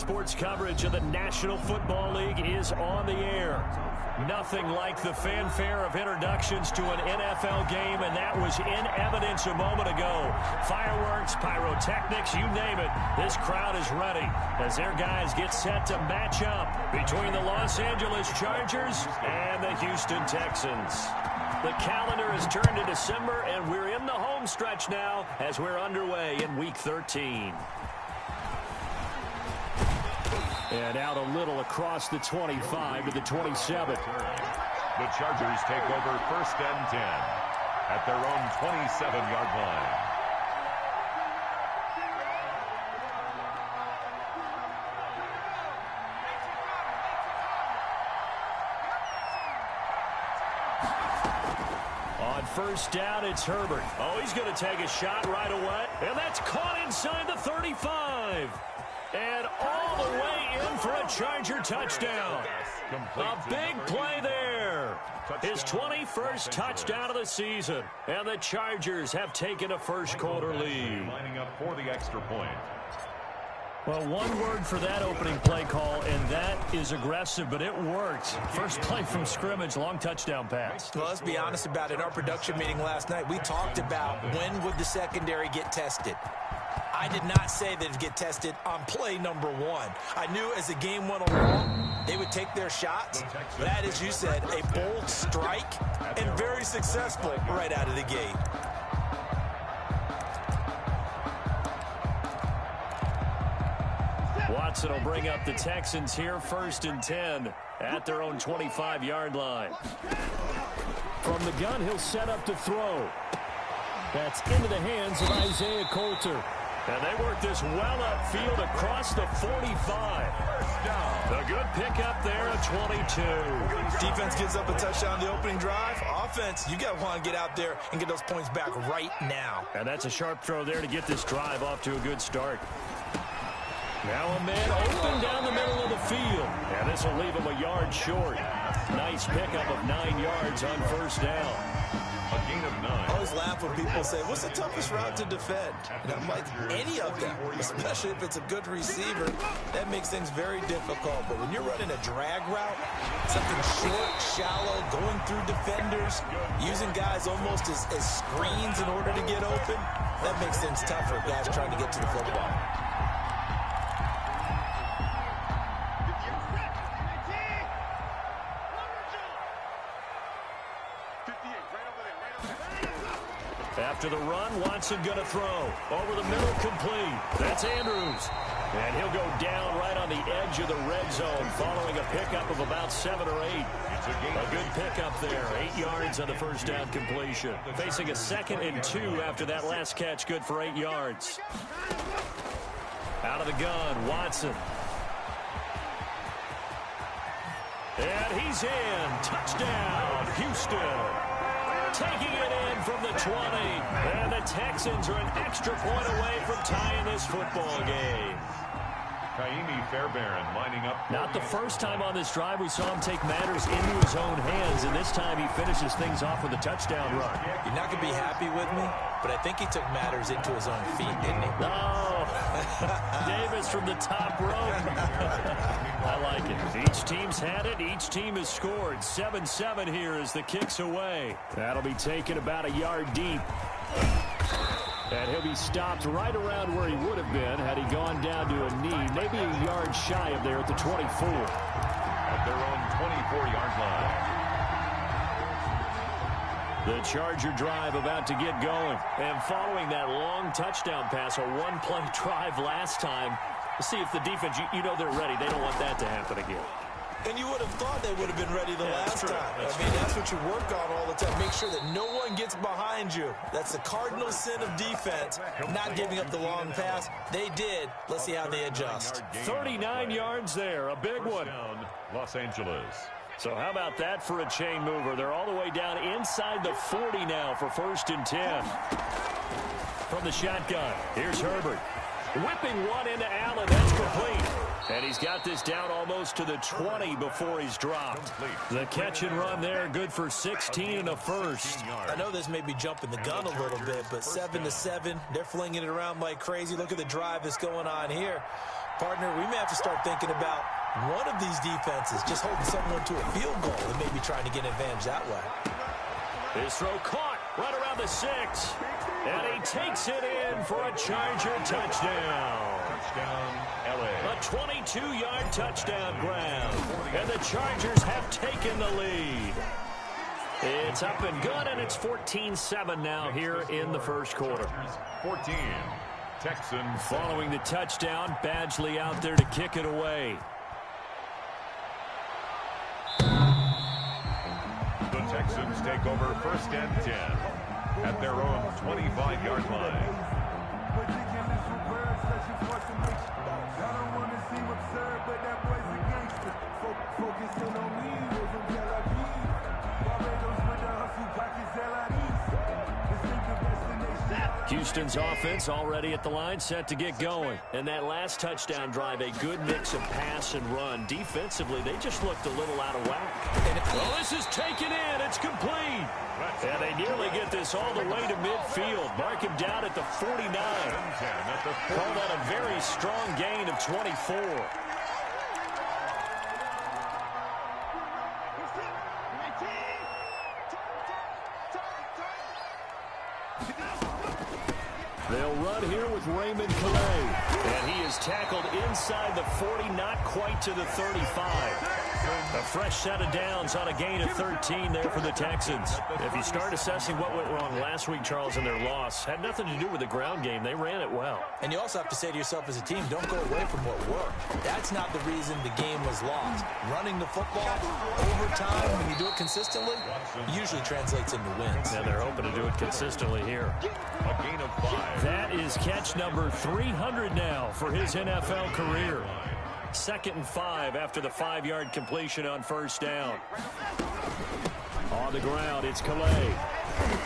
sports coverage of the National Football League is on the air. Nothing like the fanfare of introductions to an NFL game, and that was in evidence a moment ago. Fireworks, pyrotechnics, you name it. This crowd is ready as their guys get set to match up between the Los Angeles Chargers and the Houston Texans. The calendar has turned to December, and we're in the home stretch now as we're underway in Week 13. And out a little across the 25 to the 27. The Chargers take over 1st and 10 at their own 27-yard line. On 1st down, it's Herbert. Oh, he's going to take a shot right away. And that's caught inside the 35. And all the way in for a Charger touchdown. A big play there. His 21st touchdown of the season. And the Chargers have taken a first-quarter lead. Lining up for the extra point. Well, one word for that opening play call, and that is aggressive, but it worked. First play from scrimmage, long touchdown pass. Well, let's be honest about it. In our production meeting last night, we talked about when would the secondary get tested. I did not say they'd get tested on play number 1. I knew as the game went along, they would take their shots. That, as you said, a bold strike and very successful right out of the gate. Watson will bring up the Texans here 1st and 10 at their own 25-yard line. From the gun, he'll set up to throw. That's into the hands of Isaiah Coulter. And they work this well upfield across the 45. A good pickup there at 22. Defense gives up a touchdown the opening drive. Offense, you got to want to get out there and get those points back right now. And that's a sharp throw there to get this drive off to a good start. Now a man open down the middle of the field. And this will leave him a yard short. Nice pickup of 9 yards on 1st down. A gain of 9. I always laugh when people say, what's the toughest route to defend? And I'm like, any of them, especially if it's a good receiver, that makes things very difficult. But when you're running a drag route, something short, shallow, going through defenders, using guys almost as screens in order to get open, that makes things tougher, guys trying to get to the football. After the run, Watson going to throw. Over the middle, complete. That's Andrews. And he'll go down right on the edge of the red zone following a pickup of about 7 or 8. A good pickup there. 8 yards on the 1st down completion. Facing a 2nd and 2 after that last catch. Good for 8 yards. Out of the gun, Watson. And he's in. Touchdown, Houston. Taking it in from the 20. And the Texans are an extra point away from tying this football game. Kaimi Fairbairn lining up. Not the first time on this drive we saw him take matters into his own hands, and this time he finishes things off with a touchdown run. You're not going to be happy with me, but I think he took matters into his own feet, didn't he? Oh, Davis from the top rope. I like it. Each team's had it. Each team has scored. 7-7 here as the kick's away. That'll be taken about a yard deep. And he'll be stopped right around where he would have been had he gone down to a knee, maybe a yard shy of there at the 24. At their own 24-yard line. The Charger drive about to get going. And following that long touchdown pass, a one-play drive last time, see if the defense, you know they're ready. They don't want that to happen again. And you would have thought they would have been ready the last time. That's what you work on all the time. Make sure that no one gets behind you. That's the cardinal sin of defense, not giving up the long pass. They did. Let's see how they adjust. 39 yards there, a big one. Los Angeles. So how about that for a chain mover? They're all the way down inside the 40 now for 1st and 10. From the shotgun, here's Herbert. Whipping one into Allen. That's complete. And he's got this down almost to the 20 before he's dropped. The catch and run there, good for 16 and a first. I know this may be jumping the gun a little bit, but 7-7, they're flinging it around like crazy. Look at the drive that's going on here. Partner, we may have to start thinking about one of these defenses just holding someone to a field goal and maybe trying to get an advantage that way. His throw caught right around the 6. And he takes it in for a Charger touchdown. Touchdown, LA. A 22-yard touchdown grab. And the Chargers have taken the lead. It's up and good, and it's 14-7 now here in the first quarter. 14. Texans. Following the touchdown, Badgley out there to kick it away. The Texans take over first and 10 at their own 25-yard line. Houston's offense already at the line, set to get going. And that last touchdown drive, a good mix of pass and run. Defensively, they just looked a little out of whack. Well, this is taken in. It's complete. And they nearly get this all the way to midfield. Mark him down at the 49. Call that a very strong gain of 24. They'll run here with Raymond Calais. And he is tackled inside the 40, not quite to the 35. A fresh set of downs on a gain of 13 there for the Texans. If you start assessing what went wrong last week, Charles, in their loss, had nothing to do with the ground game. They ran it well. And you also have to say to yourself as a team, don't go away from what worked. That's not the reason the game was lost. Running the football over time, when you do it consistently, usually translates into wins. And they're hoping to do it consistently here. A gain of 5. That is catch number 300 now for his NFL career. 2nd and 5 after the 5-yard completion on first down. On the ground, it's Calais.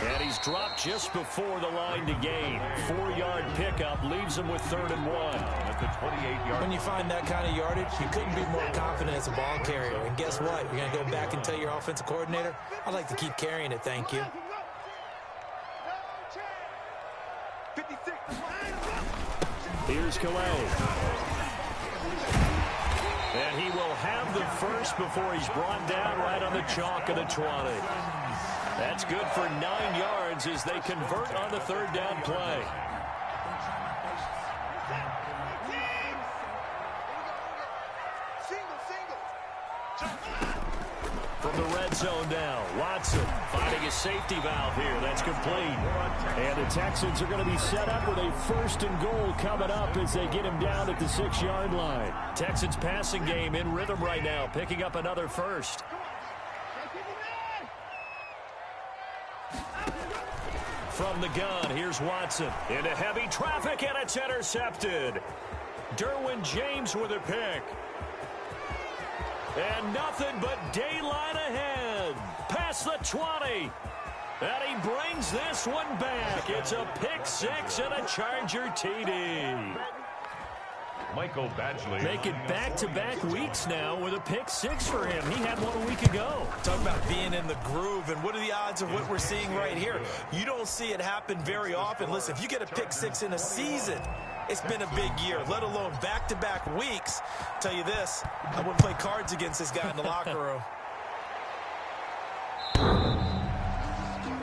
And he's dropped just before the line to gain. 4-yard pickup leaves him with 3rd and 1. At the 28-yard. When you find that kind of yardage, you couldn't be more confident as a ball carrier. And guess what? You're going to go back and tell your offensive coordinator, I'd like to keep carrying it, thank you. Here's Calais. And he will have the first before he's brought down right on the chalk of the 20. That's good for 9 yards as they convert on the 3rd down play. From the red zone now, Watson finding a safety valve here. That's complete. And the Texans are going to be set up with a 1st and goal coming up as they get him down at the 6-yard line. Texans passing game in rhythm right now, picking up another first. From the gun, here's Watson. Into heavy traffic, and it's intercepted. Derwin James with a pick. And nothing but daylight ahead. Past the 20. And he brings this one back. It's a pick 6 and a Charger TD. Michael Badgley. Make it back-to-back weeks now with a pick 6 for him. He had one a week ago. Talk about being in the groove, and what are the odds of what we're seeing right here? You don't see it happen very often. Listen, if you get a pick 6 in a season, it's been a big year, let alone back-to-back weeks. I'll tell you this, I wouldn't play cards against this guy in the locker room.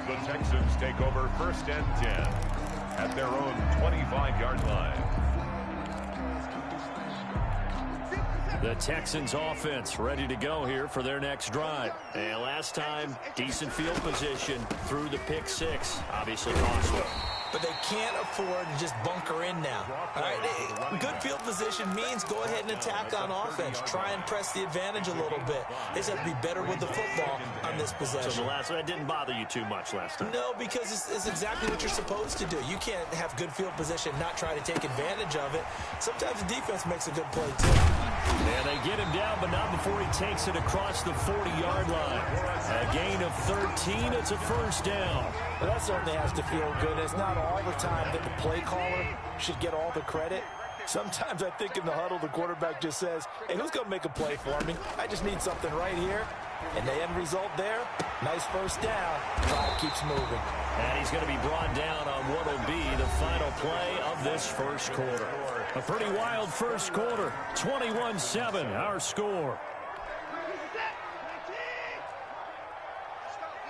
The Texans take over 1st and 10 at their own 25-yard line. The Texans offense ready to go here for their next drive. And last time, decent field position through the pick 6. Obviously costly. But they can't afford to just bunker in now. All right, good field position means go ahead and attack on offense. Try and press the advantage a little bit. They just have to be better with the football on this possession. So the last one, that didn't bother you too much last time? No, because it's exactly what you're supposed to do. You can't have good field position, not try to take advantage of it. Sometimes the defense makes a good play, too. And they get him down, but not before he takes it across the 40-yard line. A gain of 13. It's a first down. Well, that certainly has to feel good. It's not all the time that the play caller should get all the credit. Sometimes I think in the huddle, the quarterback just says, hey, who's going to make a play for me? I just need something right here. And the end result there, nice first down. Drive keeps moving. And he's going to be brought down on what will be the final play of this first quarter. A pretty wild first quarter. 21-7, our score.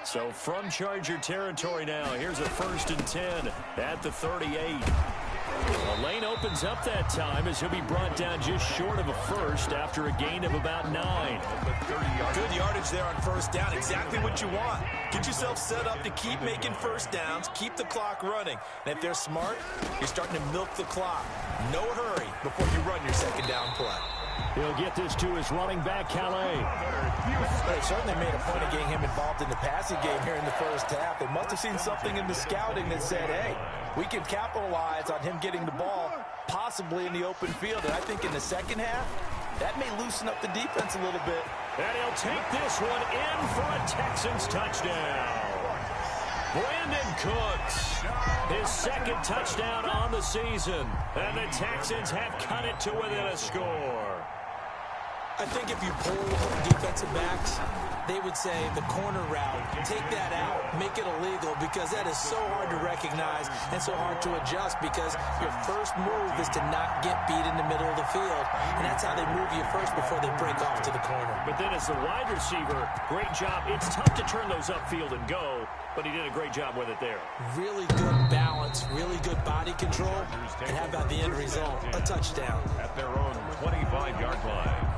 So from Charger territory now, here's a 1st and 10 at the 38. The lane opens up that time as he'll be brought down just short of a first after a gain of about 9. Good yardage there on first down. Exactly what you want. Get yourself set up to keep making first downs, keep the clock running. And if they're smart, you're starting to milk the clock. No hurry before you run your second down play. He'll get this to his running back, Calais. They certainly made a point of getting him involved in the passing game here in the first half. They must have seen something in the scouting that said, hey, we can capitalize on him getting the ball possibly in the open field. And I think in the second half, that may loosen up the defense a little bit. And he'll take this one in for a Texans touchdown. Brandon Cooks, his second touchdown on the season. And the Texans have cut it to within a score. I think if you pull defensive backs, they would say the corner route, take that out, make it illegal, because that is so hard to recognize and so hard to adjust, because your first move is to not get beat in the middle of the field. And that's how they move you first before they break off to the corner. But then as the wide receiver, great job. It's tough to turn those upfield and go, but he did a great job with it there. Really good balance, really good body control. And how about the end result? A touchdown. At their own 25-yard line.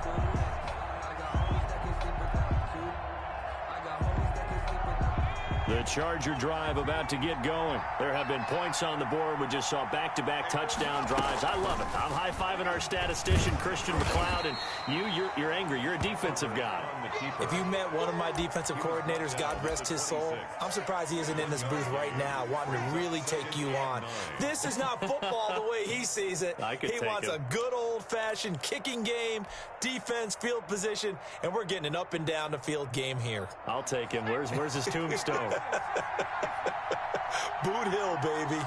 The Charger drive about to get going. There have been points on the board. We just saw back-to-back touchdown drives. I love it. I'm high-fiving our statistician, Christian McLeod, and you're angry. You're a defensive guy. If you met one of my defensive coordinators, God rest his soul, I'm surprised he isn't in this booth right now wanting to really take you on. This is not football the way he sees it. He wants a good old-fashioned kicking game, defense, field position, and we're getting an up and down the field game here. I'll take him. Where's his tombstone? Boot Hill, baby.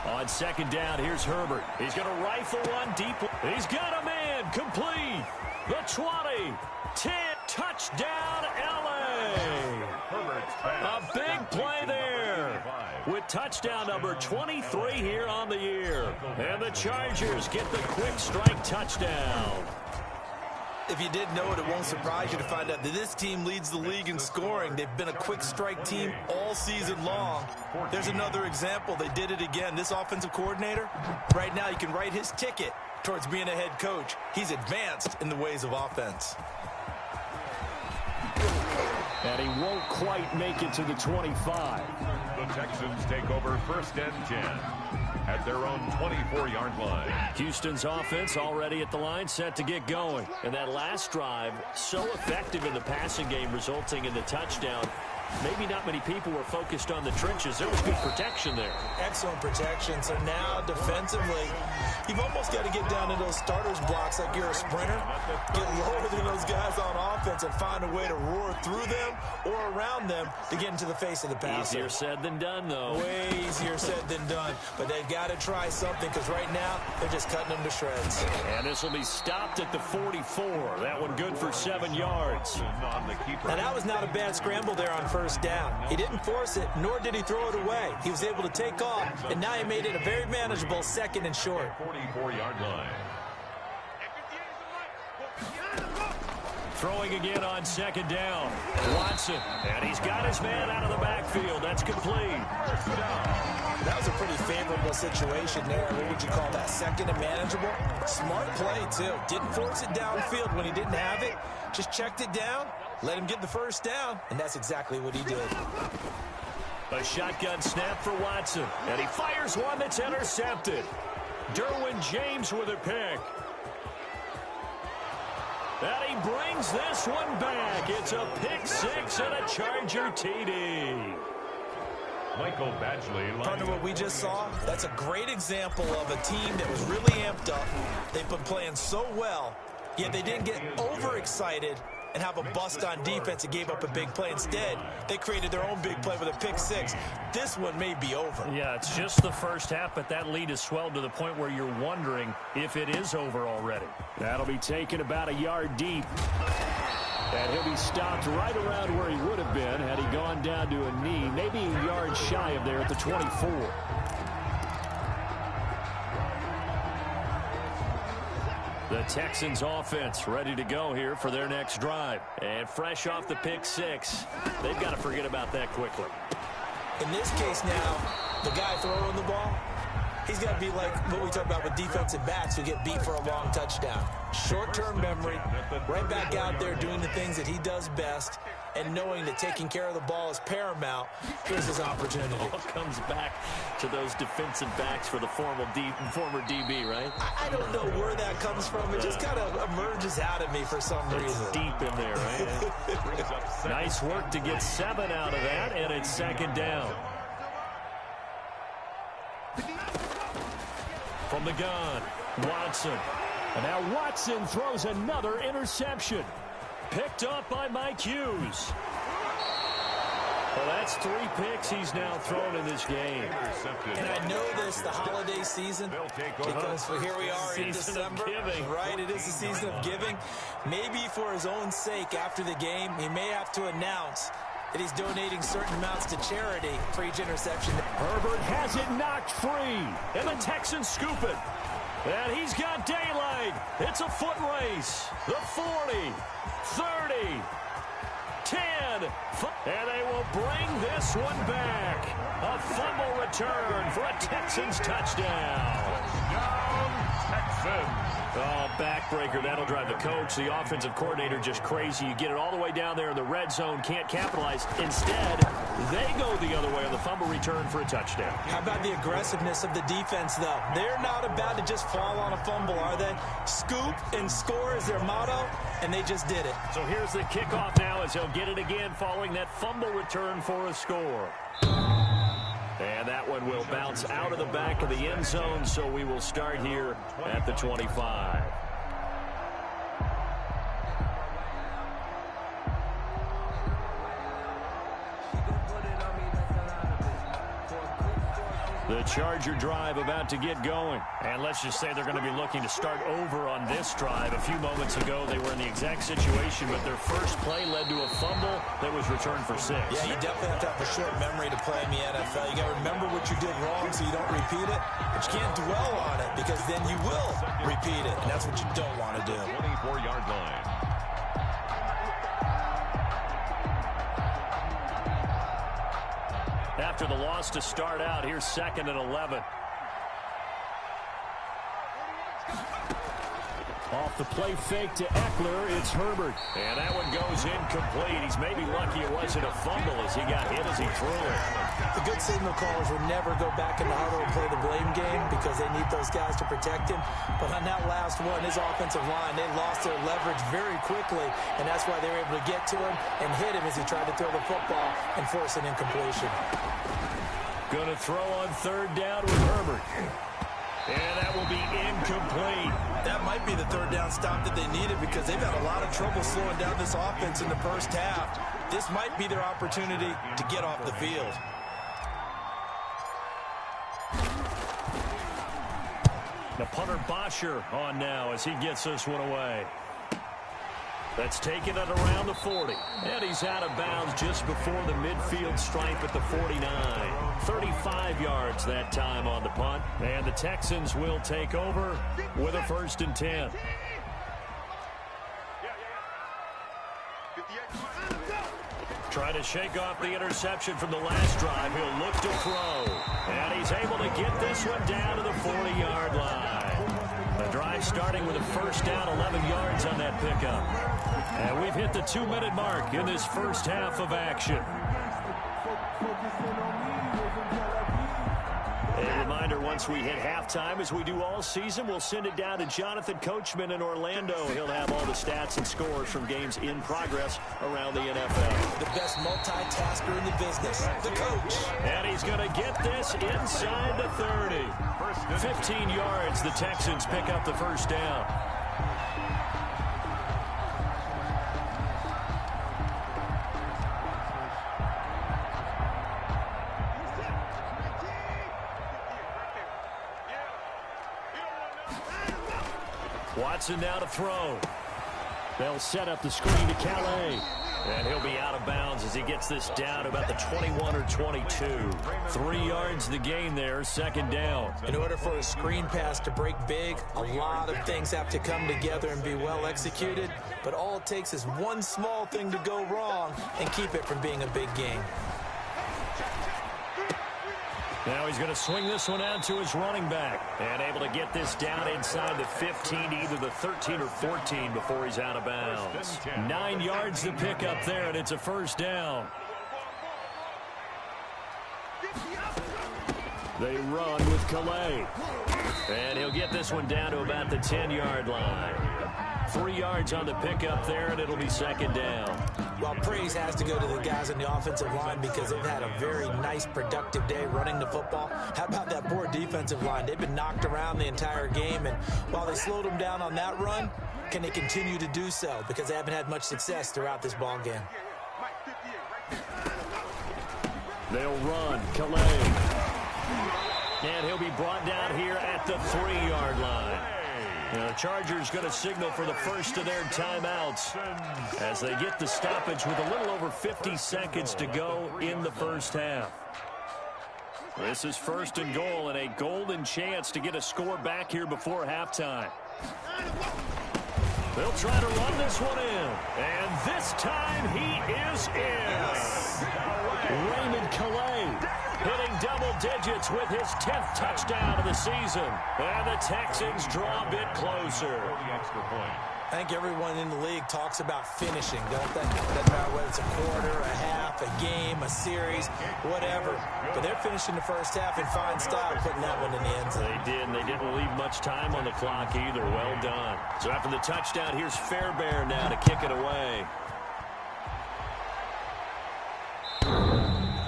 On second down, here's Herbert. He's going to rifle one deep. He's got a man complete. The 20, 10, touchdown, L.A. A big play there with touchdown number 23 here on the year. And the Chargers get the quick strike touchdown. If you didn't know it, it won't surprise you to find out that this team leads the league in scoring. They've been a quick strike team all season long. There's another example. They did it again. This offensive coordinator, right now you can write his ticket towards being a head coach. He's advanced in the ways of offense. And he won't quite make it to the 25. The Texans take over 1st and 10 at their own 24-yard line. Houston's offense already at the line, set to get going. And that last drive, so effective in the passing game, resulting in the touchdown. Maybe not many people were focused on the trenches. There was good protection there. Excellent protection. So now defensively, you've almost got to get down to those starters blocks like you're a sprinter. Get lower than those guys on offense and find a way to roar through them or around them to get into the face of the passer. Easier said than done, though. Way easier said than done. But they've got to try something, because right now they're just cutting them to shreds. And this will be stopped at the 44. That one good for 7 yards. Now that was not a bad scramble there on first down. He didn't force it, nor did he throw it away. He was able to take off, and now he made it a very manageable 2nd and short. 44-yard line. Throwing again on 2nd down. Watson, and he's got his man out of the backfield. That's complete. That was a pretty favorable situation there. What would you call that? 2nd and manageable? Smart play, too. Didn't force it downfield when he didn't have it. Just checked it down, let him get the first down, and that's exactly what he did. A shotgun snap for Watson, and he fires one that's intercepted. Derwin James with a pick. And he brings this one back. It's a pick 6 and a Charger TD. Michael Badgley. Partner, what we just saw, that's a great example of a team that was really amped up. They've been playing so well, yet they didn't get overexcited and have a bust on defense and gave up a big play. Instead, they created their own big play with a pick 6. This one may be over. Yeah, it's just the first half, but that lead has swelled to the point where you're wondering if it is over already. That'll be taken about a yard deep. And he'll be stopped right around where he would have been had he gone down to a knee, maybe a yard shy of there at the 24. The Texans offense ready to go here for their next drive. And fresh off the pick six, they've got to forget about that quickly. In this case now, the guy throwing the ball, he's got to be like what we talk about with defensive backs who get beat for a long touchdown. Short-term memory, right back out there doing the things that he does best, and knowing that taking care of the ball is paramount. Here's his opportunity. It all comes back to those defensive backs for the former DB, right? I don't know where that comes from. It just kind of emerges out of me for some reason. It's deep in there, right? Nice work to get 7 out of that, and it's second down. From the gun, Watson. And now Watson throws another interception. Picked up by Mike Hughes. Well, that's 3 picks he's now thrown in this game. And I know this, the holiday season, because here we are in December. Right, it is the season of giving. Maybe for his own sake after the game, he may have to announce that he's donating certain amounts to charity for each interception. Herbert has it knocked free, and the Texans scoop it. And he's got daylight. It's a foot race. The 40, 30, 10, and they will bring this one back. A fumble return for a Texans touchdown. Texans. Oh, backbreaker. That'll drive the coach, the offensive coordinator, just crazy. You get it all the way down there in the red zone, can't capitalize. Instead, they go the other way on the fumble return for a touchdown. How about the aggressiveness of the defense, though? They're not about to just fall on a fumble, are they? Scoop and score is their motto, and they just did it. So here's the kickoff now as he'll get it again following that fumble return for a score. And that one will bounce out of the back of the end zone, so we will start here at the 25. The Charger drive about to get going. And let's just say they're going to be looking to start over on this drive. A few moments ago, they were in the exact situation, but their first play led to a fumble that was returned for 6. Yeah, you definitely have to have a short memory to play in the NFL. You got to remember what you did wrong so you don't repeat it, but you can't dwell on it because then you will repeat it, and that's what you don't want to do. 24-yard line. After the loss to start out, here's 2nd and 11. Off the play fake to Eckler, it's Herbert. And that one goes incomplete. He's maybe lucky it wasn't a fumble as he got hit as he threw it. The good signal callers would never go back in the huddle and play the blame game because they need those guys to protect him. But on that last one, his offensive line, they lost their leverage very quickly, and that's why they were able to get to him and hit him as he tried to throw the football and force an incompletion. Going to throw on 3rd down with Herbert. And that will be incomplete. That might be the 3rd down stop that they needed because they've had a lot of trouble slowing down this offense in the first half. This might be their opportunity to get off the field. The punter Bosher on now as he gets this one away. That's taken it around the 40. And he's out of bounds just before the midfield stripe at the 49. 35 yards that time on the punt. And the Texans will take over with a 1st and 10. Trying to shake off the interception from the last drive. He'll look to throw. And he's able to get this one down to the 40-yard line. The drive starting with a 1st down, 11 yards on that pickup. And we've hit the 2-minute mark in this first half of action. A reminder, once we hit halftime, as we do all season, we'll send it down to Jonathan Coachman in Orlando. He'll have all the stats and scores from games in progress around the NFL. The best multitasker in the business, the coach. And he's going to get this inside the 30. 15 yards, the Texans pick up the 1st down. Watson now to throw. They'll set up the screen to Calais. And he'll be out of bounds as he gets this down to about the 21 or 22. 3 yards the gain there, second down. In order for a screen pass to break big, a lot of things have to come together and be well executed. But all it takes is one small thing to go wrong and keep it from being a big gain. Now he's going to swing this one out to his running back. And able to get this down inside the 15, either the 13 or 14 before he's out of bounds. 9 yards to pick up there, and it's a first down. They run with Calais. And he'll get this one down to about the 10-yard line. 3 yards on the pickup there, and it'll be second down. Well, praise has to go to the guys on the offensive line because they've had a very nice, productive day running the football. How about that poor defensive line? They've been knocked around the entire game, and while they slowed them down on that run, can they continue to do so? Because they haven't had much success throughout this ball game. They'll run. Calais. And he'll be brought down here at the 3-yard line. The Chargers going to signal for the first of their timeouts as they get the stoppage with a little over 50 seconds to go in the first half. This is first and goal and a golden chance to get a score back here before halftime. They'll try to run this one in. And this time he is in. Raymond Calais hitting double digits with his 10th touchdown of the season. And the Texans draw a bit closer. I think everyone in the league talks about finishing, don't they? Doesn't matter whether it's a quarter, a half, a game, a series, whatever. But they're finishing the first half in fine style, putting that one in the end zone. They did, and they didn't leave much time on the clock either. Well done. So after the touchdown, here's Fairbairn now to kick it away.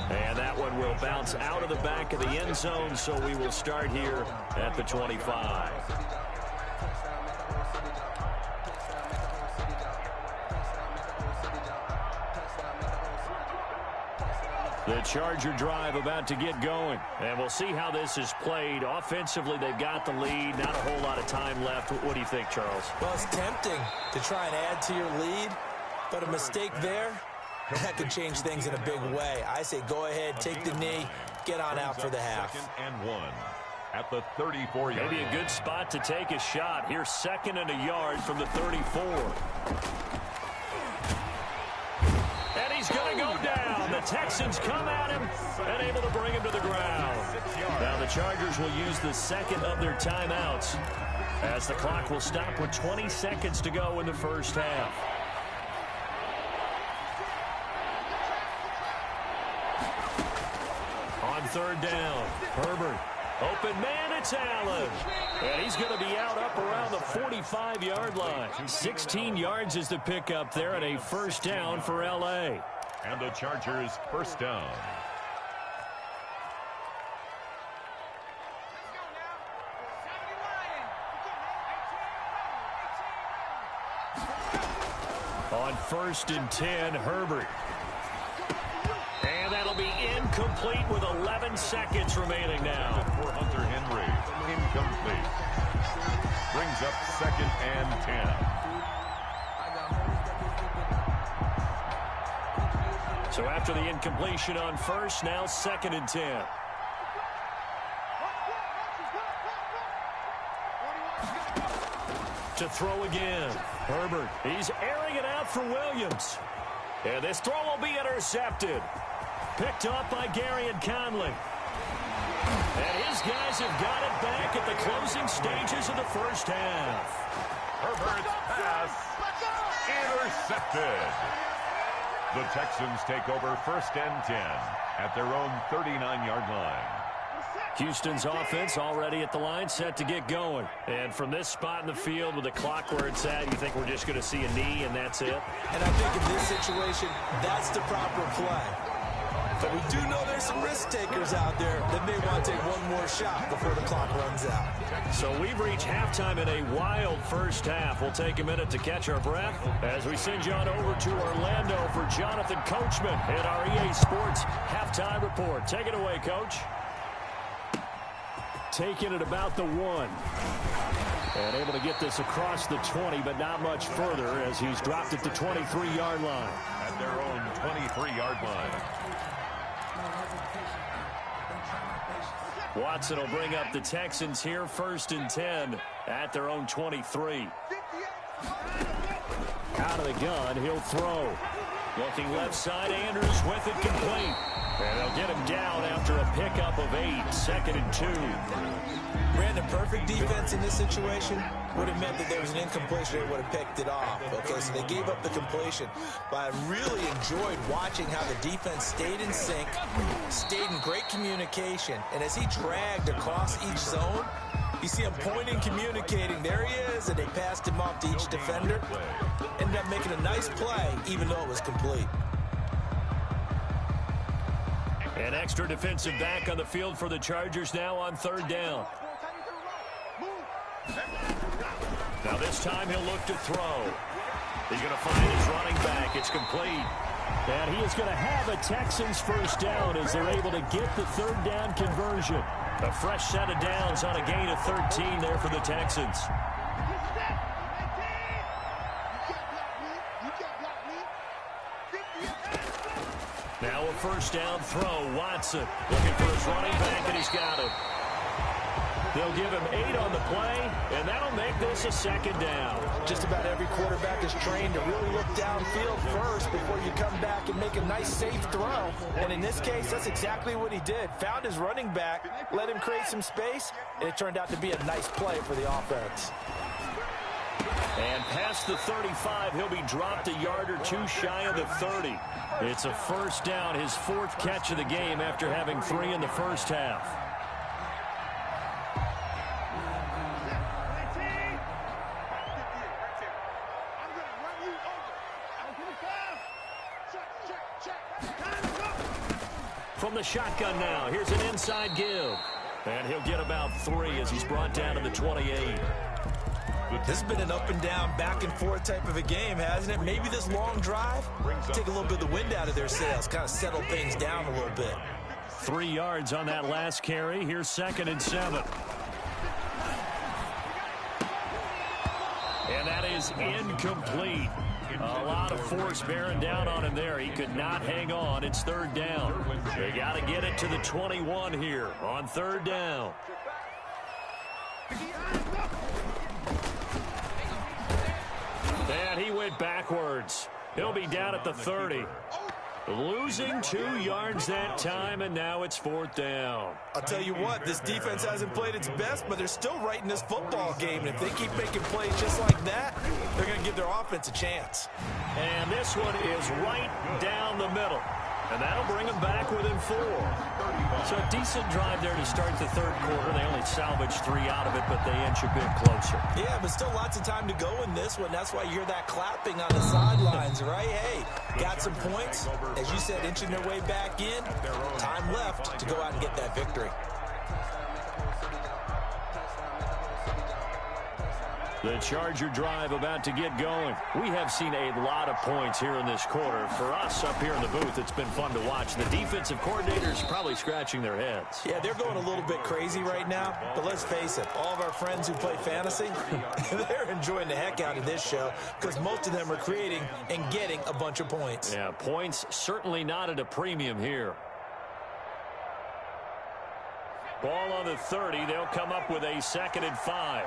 And that one will bounce out of the back of the end zone, so we will start here at the 25. The Charger drive about to get going. And we'll see how this is played. Offensively, they've got the lead. Not a whole lot of time left. What do you think, Charles? Well, it's tempting to try and add to your lead, but a mistake there, that could change things in a big way. I say go ahead, take the knee, get on out for the half. Second and 1 at the 34 yard. Maybe a good spot to take a shot. Here's second and a yard from the 34. And he's going to go down. The Texans come at him and able to bring him to the ground. Now the Chargers will use the second of their timeouts as the clock will stop with 20 seconds to go in the first half. On third down, Herbert. Open man, it's Allen. And he's going to be out up around the 45-yard line. 16 yards is the pickup there and a first down for L.A. And the Chargers first down. On first and 10, Herbert. And that'll be incomplete with 11 seconds remaining now. For Hunter Henry, incomplete. Brings up second and 10. So after the incompletion on first, now second and 10. To throw again. Herbert, he's airing it out for Williams. And this throw will be intercepted. Picked up by Gary and Conley. And his guys have got it back at the closing stages of the first half. Herbert's pass intercepted. The Texans take over first and 10 at their own 39-yard line. Houston's offense already at the line, set to get going. And from this spot in the field with the clock where it's at, you think we're just going to see a knee and that's it? And I think in this situation, that's the proper play. But we do know there's some risk takers out there that may want to take one more shot before the clock runs out. So we've reached halftime in a wild first half. We'll take a minute to catch our breath as we send you on over to Orlando for Jonathan Coachman at our EA Sports Halftime Report. Take it away, Coach. Taking it about the 1. And able to get this across the 20, but not much further as he's dropped at the 23-yard line. At their own 23-yard line. Watson will bring up the Texans here, 1st and 10 at their own 23. Out of the gun, he'll throw. Looking left side, Andrews with it complete. And they'll get him down after a pickup of 8, 2nd and 2. Brandon, perfect defense in this situation would have meant that there was an incompletion. They would have picked it off. Okay, so they gave up the completion. But I really enjoyed watching how the defense stayed in sync, stayed in great communication. And as he dragged across each zone, you see him pointing, communicating. There he is, and they passed him off to each defender. Ended up making a nice play, even though it was complete. An extra defensive back on the field for the Chargers now on 3rd down. Now this time he'll look to throw. He's going to find his running back. It's complete. And he is going to have a Texans 1st down as they're able to get the 3rd down conversion. A fresh set of downs on a gain of 13 there for the Texans. Now a 1st down throw. Watson looking for his running back, and he's got it. They'll give him 8 on the play, and that'll make this a 2nd down. Just about every quarterback is trained to really look downfield first before you come back and make a nice, safe throw. And in this case, that's exactly what he did. Found his running back, let him create some space, and it turned out to be a nice play for the offense. And past the 35, he'll be dropped a yard or 2 shy of the 30. It's a 1st down, his 4th catch of the game after having 3 in the first half. From the shotgun now, here's an inside give. And he'll get about 3 as he's brought down to the 28. This has been an up and down, back and forth type of a game, hasn't it? Maybe this long drive, take a little bit of the wind out of their sails, kind of settle things down a little bit. 3 yards on that last carry. Here's 2nd and 7. And that is incomplete. A lot of force bearing down on him there. He could not hang on. It's 3rd down. They got to get it to the 21 here on 3rd down. And he went backwards. He'll be down at the 30. Losing 2 yards that time, and now it's 4th down. I'll tell you what, this defense hasn't played its best, but they're still right in this football game. And if they keep making plays just like that, they're going to give their offense a chance. And this one is right down the middle. And that'll bring them back within 4. So a decent drive there to start the 3rd quarter. They only salvaged 3 out of it, but they inch a bit closer. Yeah, but still lots of time to go in this one. That's why you hear that clapping on the sidelines, right? Hey, got some points. As you said, inching their way back in. Time left to go out and get that victory. The Charger drive about to get going. We have seen a lot of points here in this quarter. For us up here in the booth, it's been fun to watch. The defensive coordinators probably scratching their heads. Yeah, they're going a little bit crazy right now. But let's face it, all of our friends who play fantasy, they're enjoying the heck out of this show because most of them are creating and getting a bunch of points. Yeah, points certainly not at a premium here. Ball on the 30. They'll come up with a 2nd and 5.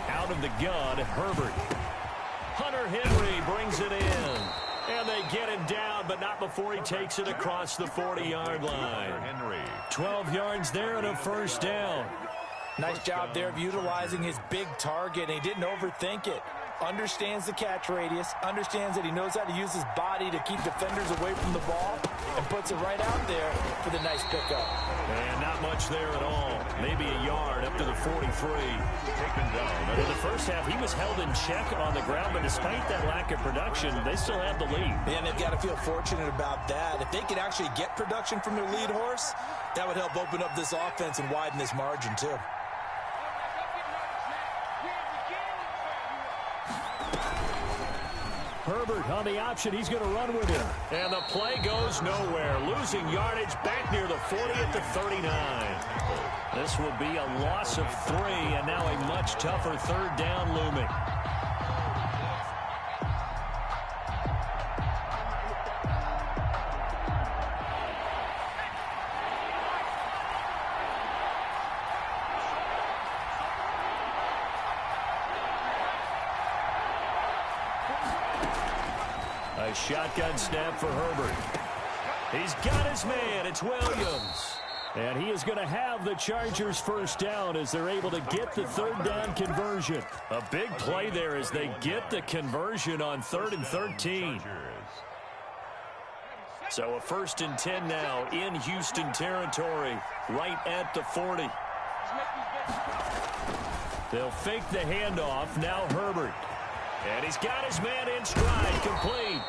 Out of the gun, Herbert. Hunter Henry brings it in. And they get him down, but not before he takes it across the 40-yard line. 12 yards there and a 1st down. Nice job there of utilizing his big target. He didn't overthink it. Understands the catch radius, understands that he knows how to use his body to keep defenders away from the ball, and puts it right out there for the nice pickup. And not much there at all. Maybe a yard up to the 43. Taken down. In the first half, he was held in check on the ground, but despite that lack of production, they still have the lead. And they've got to feel fortunate about that. If they could actually get production from their lead horse, that would help open up this offense and widen this margin, too. Herbert on the option. He's going to run with him. And the play goes nowhere. Losing yardage back near the 40 at the 39. This will be a loss of 3, and now a much tougher third down looming. A shotgun snap for Herbert. He's got his man. It's Williams. And he is going to have the Chargers first down as they're able to get the third down conversion. A big play there as they get the conversion on 3rd and 13. So a 1st and 10 now in Houston territory, right at the 40. They'll fake the handoff. Now Herbert. And he's got his man in stride, complete.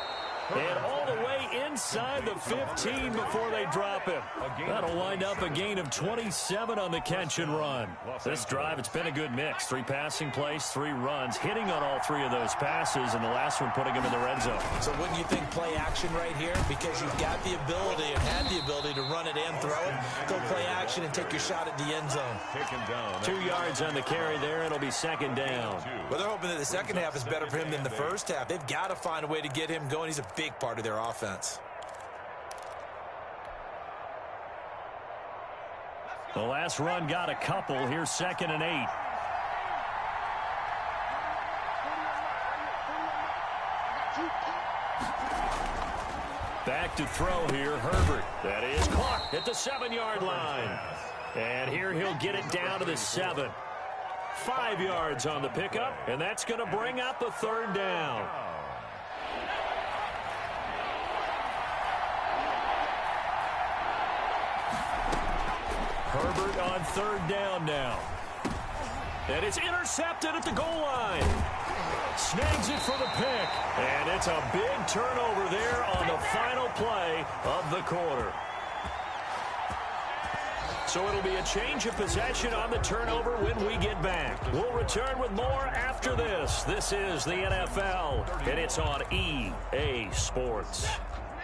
And all the way inside the 15 before they drop him. That'll wind up a gain of 27 on the catch and run. This drive, it's been a good mix. 3 passing plays, 3 runs, hitting on all 3 of those passes, and the last one putting him in the red zone. So wouldn't you think play action right here? Because you've got the ability and had the ability to run it and throw it. Go play action and take your shot at the end zone. 2 yards on the carry there. It'll be 2nd down. Well, they're hoping that the second half is better for him than the first half. They've got to find a way to get him going. He's a big part of their offense. The last run got a couple. Here's 2nd and 8. Back to throw here, Herbert. That is caught at the 7-yard line. And here he'll get it down to the 7. 5 yards on the pickup, and that's going to bring up a 3rd down. Herbert on 3rd down now. And it's intercepted at the goal line. Snags it for the pick. And it's a big turnover there on the final play of the quarter. So it'll be a change of possession on the turnover when we get back. We'll return with more after this. This is the NFL, and it's on EA Sports.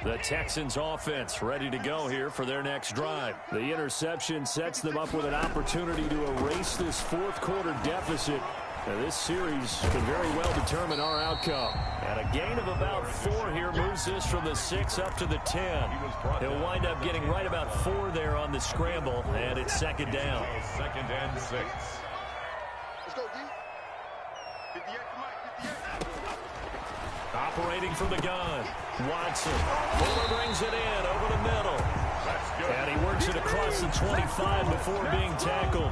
The Texans offense ready to go here for their next drive. The interception sets them up with an opportunity to erase this 4th quarter deficit. Now, this series can very well determine our outcome. And a gain of about 4 here moves this from the 6 up to the 10. He'll wind up getting right about 4 there on the scramble, and it's 2nd down. 2nd and 6. Let's go, D. 58, Operating from the gun. Watson. Fuller brings it in over the middle. And he works it across the 25 before being tackled.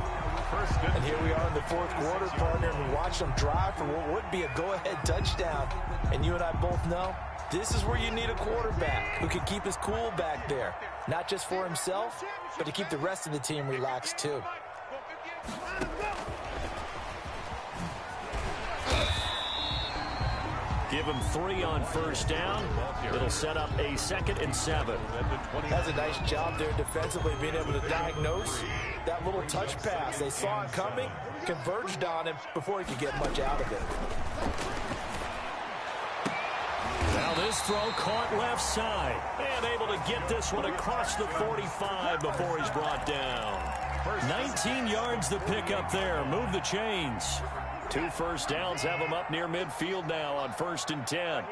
And here we are in the 4th quarter, partner, and watch them drive for what would be a go-ahead touchdown. And you and I both know this is where you need a quarterback who can keep his cool back there. Not just for himself, but to keep the rest of the team relaxed too. Give him 3 on 1st down. It'll set up a 2nd and 7. That's a nice job there defensively, being able to diagnose that little touch pass. They saw it coming, converged on him before he could get much out of it. Now this throw caught left side. And able to get this one across the 45 before he's brought down. 19 yards to pick up there. Move the chains. 2 first downs have them up near midfield now on 1st and 10.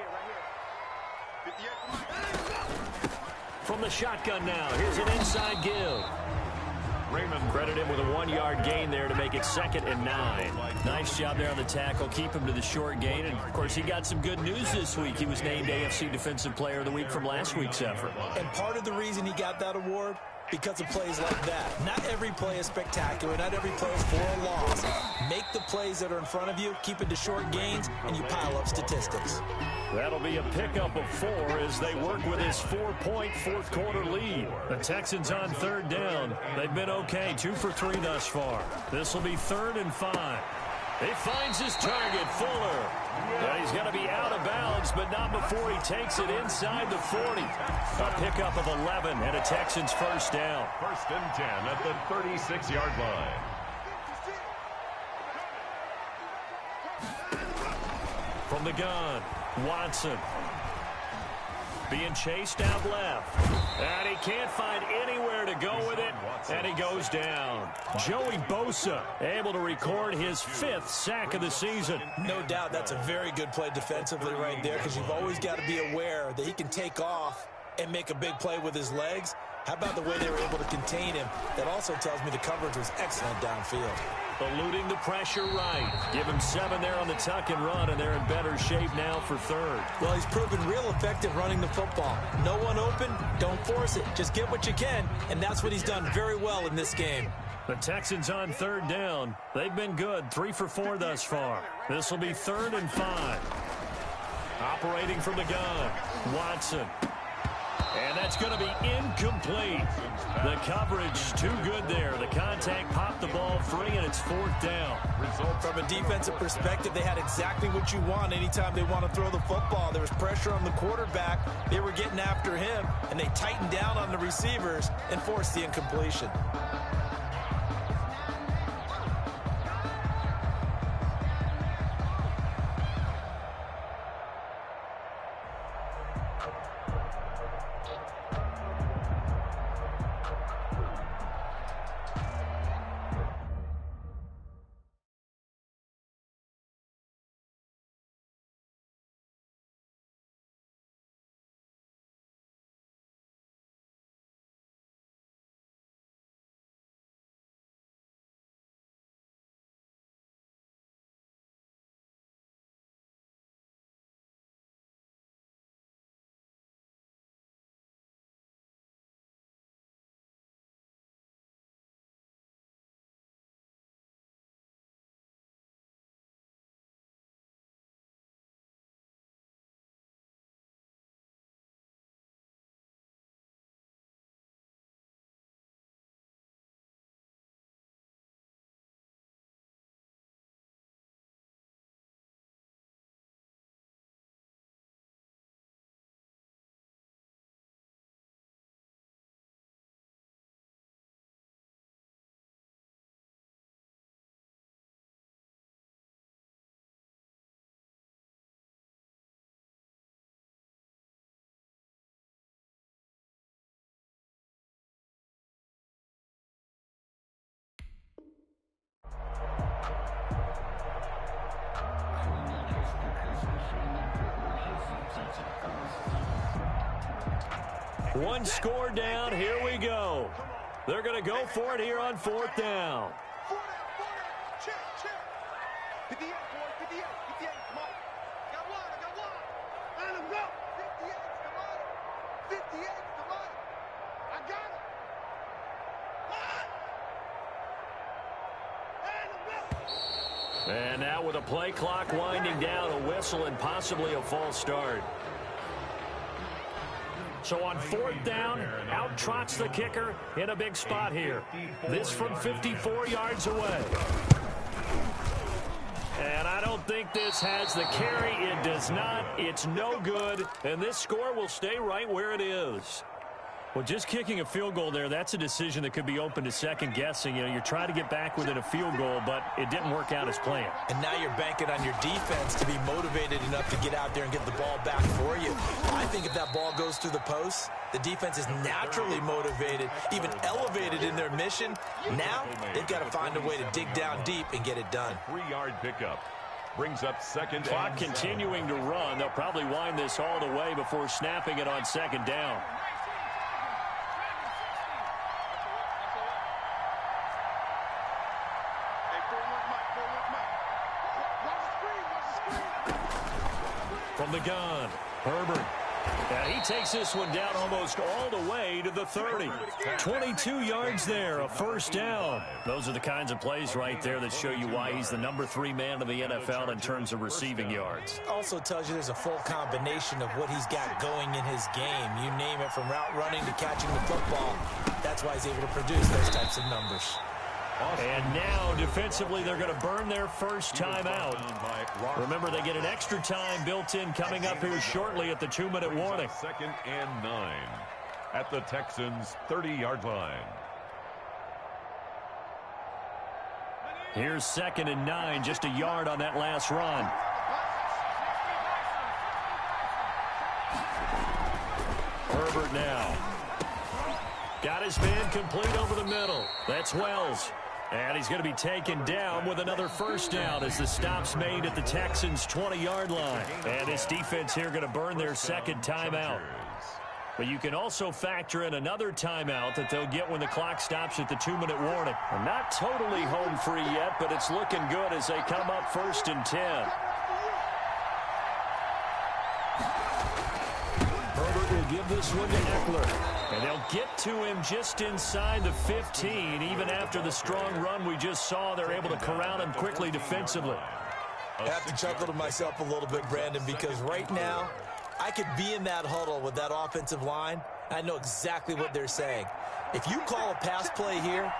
From the shotgun now, here's an inside give. Raymond credit him with a 1-yard gain there to make it 2nd and 9. Nice job there on the tackle. Keep him to the short gain. And, of course, he got some good news this week. He was named AFC Defensive Player of the Week from last week's effort. And part of the reason he got that award, because of plays like that. Not every play is spectacular. Not every play is for a loss. Make the plays that are in front of you, keep it to short gains, and you pile up statistics. That'll be a pickup of 4 as they work with his 4-point 4th quarter lead. The Texans on 3rd down. They've been okay, 2 for 3 thus far. This will be 3rd and 5. He finds his target, Fuller. And he's going to be out of bounds, but not before he takes it inside the 40. A pickup of 11 and a Texans first down. 1st and 10 at the 36-yard line. From the gun, Watson. Being chased out left. And he can't find anywhere to go with it. And he goes down. Joey Bosa able to record his 5th sack of the season. No doubt that's a very good play defensively right there, because you've always got to be aware that he can take off and make a big play with his legs. How about the way they were able to contain him? That also tells me the coverage was excellent downfield. Eluding the pressure right. Give him 7 there on the tuck and run, and they're in better shape now for 3rd. Well, he's proven real effective running the football. No one open, don't force it. Just get what you can, and that's what he's done very well in this game. The Texans on 3rd down. They've been good, 3 for 4 thus far. This will be 3rd and 5. Operating from the gun, Watson. And that's going to be incomplete. The coverage too good there. The contact popped the ball free, and it's 4th down. From a defensive perspective, they had exactly what you want anytime they want to throw the football. There was pressure on the quarterback. They were getting after him, and they tightened down on the receivers and forced the incompletion. One score down. Here we go. They're going to go for it here on 4th down. Check. Hit the 8, boy. Hit the 8. Come on. Got one. Let him go. 58, come on. I got him. And now with a play clock winding down, a whistle and possibly a false start. So on 4th down, out trots the kicker in a big spot here. This from 54 yards away. And I don't think this has the carry. It does not. It's no good. And this score will stay right where it is. Well, just kicking a field goal there, that's a decision that could be open to second guessing. You know, you're trying to get back within a field goal, but it didn't work out as planned. And now you're banking on your defense to be motivated enough to get out there and get the ball back for you. I think if that ball goes through the post, the defense is naturally motivated, even elevated in their mission. Now they've got to find a way to dig down deep and get it done. 3-yard pickup. Brings up 2nd. Clock continuing to run. They'll probably wind this all the way before snapping it on 2nd down. From the gun, Herbert. And he takes this one down almost all the way to the 30. 22 yards there, a 1st down. Those are the kinds of plays right there that show you why he's the number 3 man in the NFL in terms of receiving yards. Also tells you there's a full combination of what he's got going in his game. You name it, from route running to catching the football. That's why he's able to produce those types of numbers. And now, defensively, they're going to burn their first time out. Remember, they get an extra time built in coming up here shortly at the 2-minute warning. 2nd and 9 at the Texans' 30-yard line. Here's 2nd and 9, just a yard on that last run. Herbert now. Got his man complete over the middle. That's Wells. And he's going to be taken down with another first down as the stop's made at the Texans' 20-yard line. And this defense here going to burn their second timeout. But you can also factor in another timeout that they'll get when the clock stops at the 2-minute warning. They're not totally home free yet, but it's looking good as they come up 1st and 10. Herbert will give this one to Eckler. And they'll get to him just inside the 15. Even after the strong run we just saw, they're able to corral him quickly defensively. I have to chuckle to myself a little bit, Brandon, because right now I could be in that huddle with that offensive line. I know exactly what they're saying. If you call a pass play here,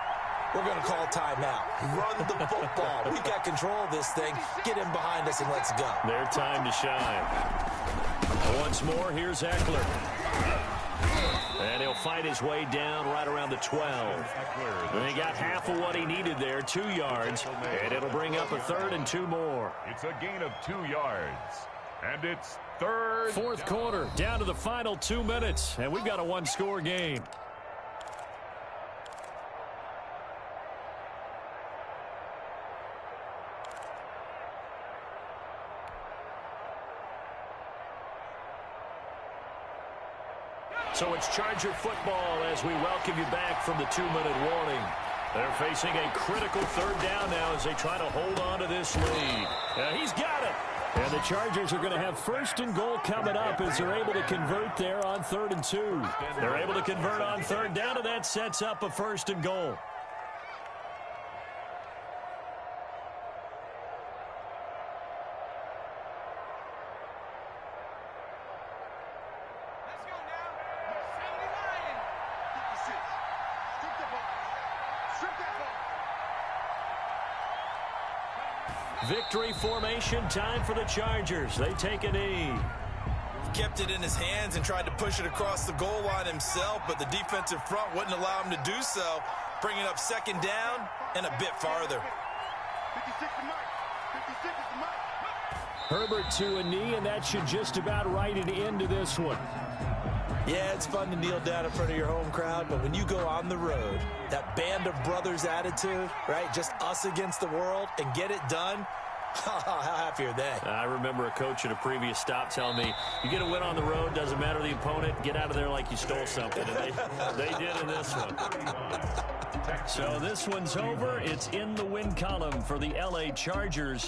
we're going to call timeout. Run the football. We've got control of this thing. Get in behind us and let's go. Their time to shine. Once more, here's Eckler. And he'll fight his way down right around the 12. And he got half of what he needed there, 2 yards. And it'll bring up a 3rd and 2 more. It's a gain of 2 yards. And it's 3rd. 4th quarter, down to the final 2 minutes. And we've got a 1-score game. So it's Charger football as we welcome you back from the 2-minute warning. They're facing a critical 3rd down now as they try to hold on to this lead. He's got it. And the Chargers are going to have 1st and goal coming up as they're able to convert there on 3rd and 2. They're able to convert on 3rd down, and that sets up a 1st and goal. Victory formation time for the Chargers. They take a knee. He kept it in his hands and tried to push it across the goal line himself, but the defensive front wouldn't allow him to do so, bringing up 2nd down and a bit farther. 56 to Mike. 56 to Mike. Herbert to a knee, and that should just about write it into this one. Yeah, it's fun to kneel down in front of your home crowd, but when you go on the road, that band of brothers attitude, right, just us against the world, and get it done, how happy are they? I remember a coach at a previous stop telling me, you get a win on the road, doesn't matter the opponent, get out of there like you stole something. And they did in this one. So this one's over. It's in the win column for the LA Chargers.